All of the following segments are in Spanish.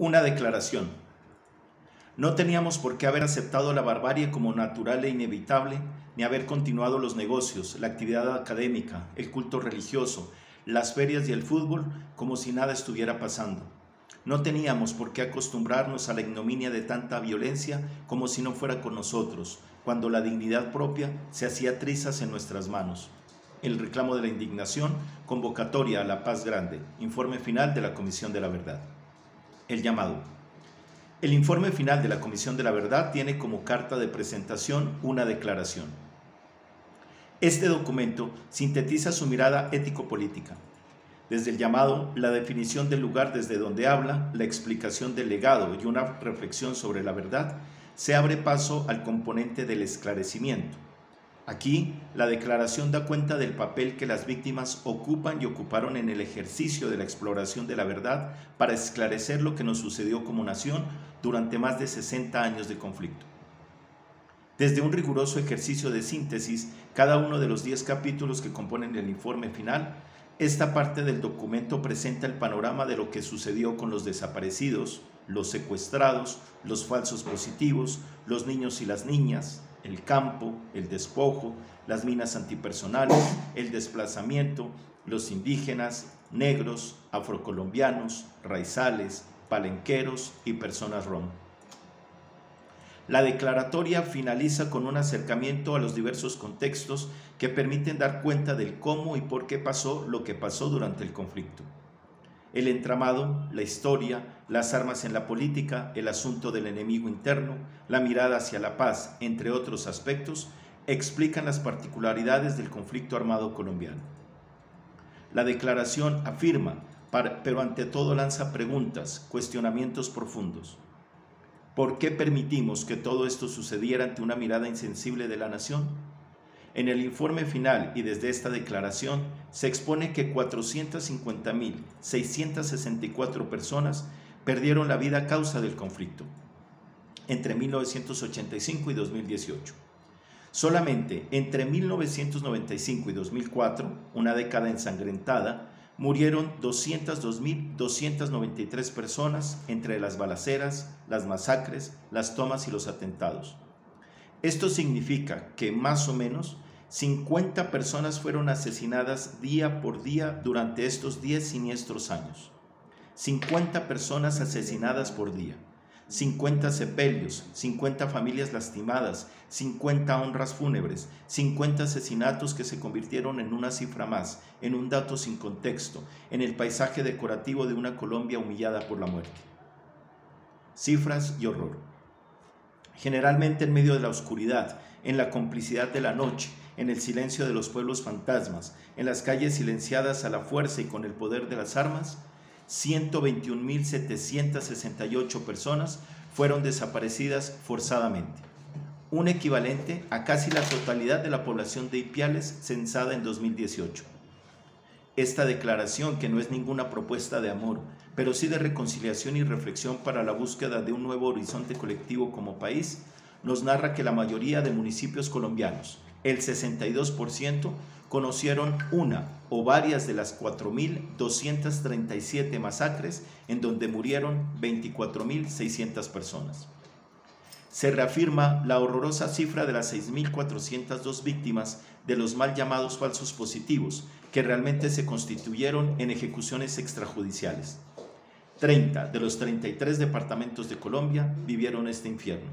Una declaración. No teníamos por qué haber aceptado la barbarie como natural e inevitable, ni haber continuado los negocios, la actividad académica, el culto religioso, las ferias y el fútbol como si nada estuviera pasando. No teníamos por qué acostumbrarnos a la ignominia de tanta violencia como si no fuera con nosotros, cuando la dignidad propia se hacía trizas en nuestras manos. El reclamo de la indignación, convocatoria a la paz grande, informe final de la Comisión de la Verdad. El llamado. El informe final de la Comisión de la Verdad tiene como carta de presentación una declaración. Este documento sintetiza su mirada ético-política. Desde el llamado, la definición del lugar desde donde habla, la explicación del legado y una reflexión sobre la verdad, se abre paso al componente del esclarecimiento. Aquí, la declaración da cuenta del papel que las víctimas ocupan y ocuparon en el ejercicio de la exploración de la verdad para esclarecer lo que nos sucedió como nación durante más de 60 años de conflicto. Desde un riguroso ejercicio de síntesis, cada uno de los 10 capítulos que componen el informe final, esta parte del documento presenta el panorama de lo que sucedió con los desaparecidos, los secuestrados, los falsos positivos, los niños y las niñas, el campo, el despojo, las minas antipersonales, el desplazamiento, los indígenas, negros, afrocolombianos, raizales, palenqueros y personas rom. La declaratoria finaliza con un acercamiento a los diversos contextos que permiten dar cuenta del cómo y por qué pasó lo que pasó durante el conflicto. El entramado, la historia, las armas en la política, el asunto del enemigo interno, la mirada hacia la paz, entre otros aspectos, explican las particularidades del conflicto armado colombiano. La declaración afirma, pero ante todo lanza preguntas, cuestionamientos profundos. ¿Por qué permitimos que todo esto sucediera ante una mirada insensible de la nación? En el informe final y desde esta declaración se expone que 450.664 personas perdieron la vida a causa del conflicto entre 1985 y 2018. Solamente entre 1995 y 2004, una década ensangrentada, murieron 202.293 personas entre las balaceras, las masacres, las tomas y los atentados. Esto significa que más o menos 50 personas fueron asesinadas día por día durante estos 10 siniestros años. 50 personas asesinadas por día, 50 sepelios, 50 familias lastimadas, 50 honras fúnebres, 50 asesinatos que se convirtieron en una cifra más, en un dato sin contexto, en el paisaje decorativo de una Colombia humillada por la muerte. Cifras y horror. Generalmente en medio de la oscuridad, en la complicidad de la noche, en el silencio de los pueblos fantasmas, en las calles silenciadas a la fuerza y con el poder de las armas, 121.768 personas fueron desaparecidas forzadamente, un equivalente a casi la totalidad de la población de Ipiales censada en 2018. Esta declaración, que no es ninguna propuesta de amor, pero sí de reconciliación y reflexión para la búsqueda de un nuevo horizonte colectivo como país, nos narra que la mayoría de municipios colombianos, el 62%, conocieron una o varias de las 4.237 masacres en donde murieron 24.600 personas. Se reafirma la horrorosa cifra de las 6.402 víctimas de los mal llamados falsos positivos, que realmente se constituyeron en ejecuciones extrajudiciales. 30 de los 33 departamentos de Colombia vivieron este infierno.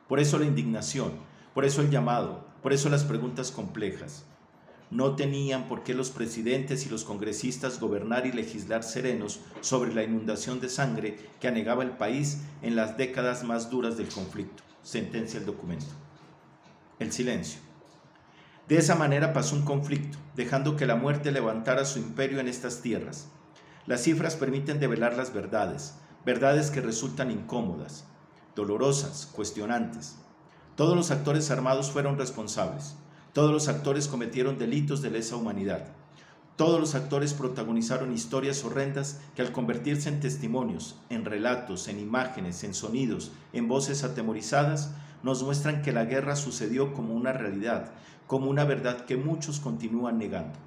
Por eso la indignación, por eso el llamado, por eso las preguntas complejas. No tenían por qué los presidentes y los congresistas gobernar y legislar serenos sobre la inundación de sangre que anegaba el país en las décadas más duras del conflicto, sentencia el documento. El silencio. De esa manera pasó un conflicto, dejando que la muerte levantara su imperio en estas tierras. Las cifras permiten develar las verdades, verdades que resultan incómodas, dolorosas, cuestionantes. Todos los actores armados fueron responsables. Todos los actores cometieron delitos de lesa humanidad. Todos los actores protagonizaron historias horrendas que al convertirse en testimonios, en relatos, en imágenes, en sonidos, en voces atemorizadas, nos muestran que la guerra sucedió como una realidad, como una verdad que muchos continúan negando.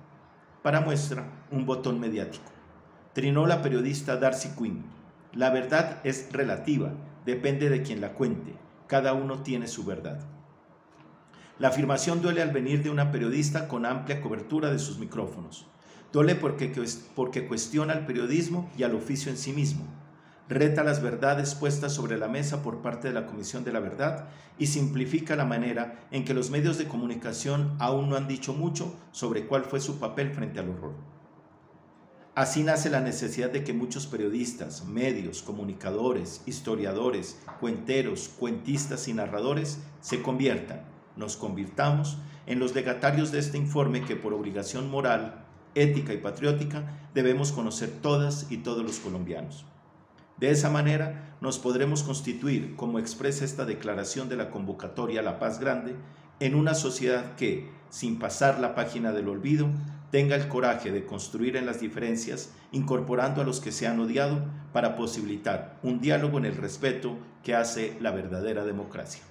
Para muestra, un botón mediático. Trinó la periodista Darcy Quinn. La verdad es relativa, depende de quien la cuente. Cada uno tiene su verdad. La afirmación duele al venir de una periodista con amplia cobertura de sus micrófonos. Duele porque cuestiona al periodismo y al oficio en sí mismo. Reta las verdades puestas sobre la mesa por parte de la Comisión de la Verdad y simplifica la manera en que los medios de comunicación aún no han dicho mucho sobre cuál fue su papel frente al horror. Así nace la necesidad de que muchos periodistas, medios, comunicadores, historiadores, cuenteros, cuentistas y narradores nos convirtamos en los legatarios de este informe que por obligación moral, ética y patriótica debemos conocer todas y todos los colombianos. De esa manera nos podremos constituir, como expresa esta declaración de la convocatoria a la paz grande, en una sociedad que, sin pasar la página del olvido, tenga el coraje de construir en las diferencias, incorporando a los que se han odiado para posibilitar un diálogo en el respeto que hace la verdadera democracia.